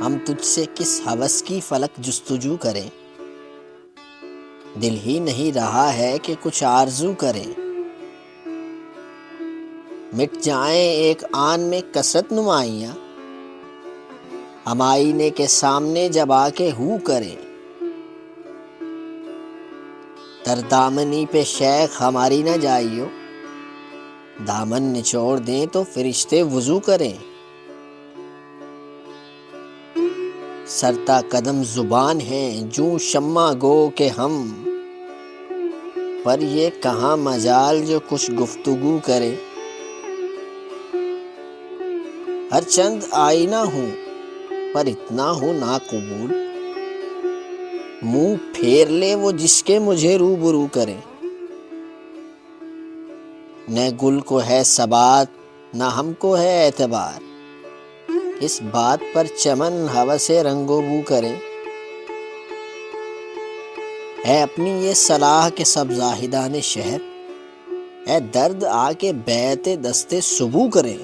ہم تجھ سے کس ہوس کی فلک جستجو کریں، دل ہی نہیں رہا ہے کہ کچھ آرزو کریں۔ مٹ جائیں ایک آن میں کثرت نمائیاں، ہم آئینے کے سامنے جب آ کے ہو کریں۔ تر دامنی پہ شیخ ہماری نہ جائیو، دامن نچوڑ دیں تو فرشتے وضو کریں۔ سرتا قدم زبان ہیں جوں شمع گو کہ ہم، پر یہ کہاں مجال جو کچھ گفتگو کرے۔ ہر چند آئینہ ہوں پر اتنا ہوں ناقبول، منہ پھیر لے وہ جس کے مجھے روبرو کرے۔ نہ گل کو ہے ثبات نہ ہم کو ہے اعتبار، اس بات پر چمن ہوس رنگ و بو کرے۔ ہے اپنی یہ صلاح کہ سب زاہدان شہر، اے درد آ کے بیعت دست سبو کریں۔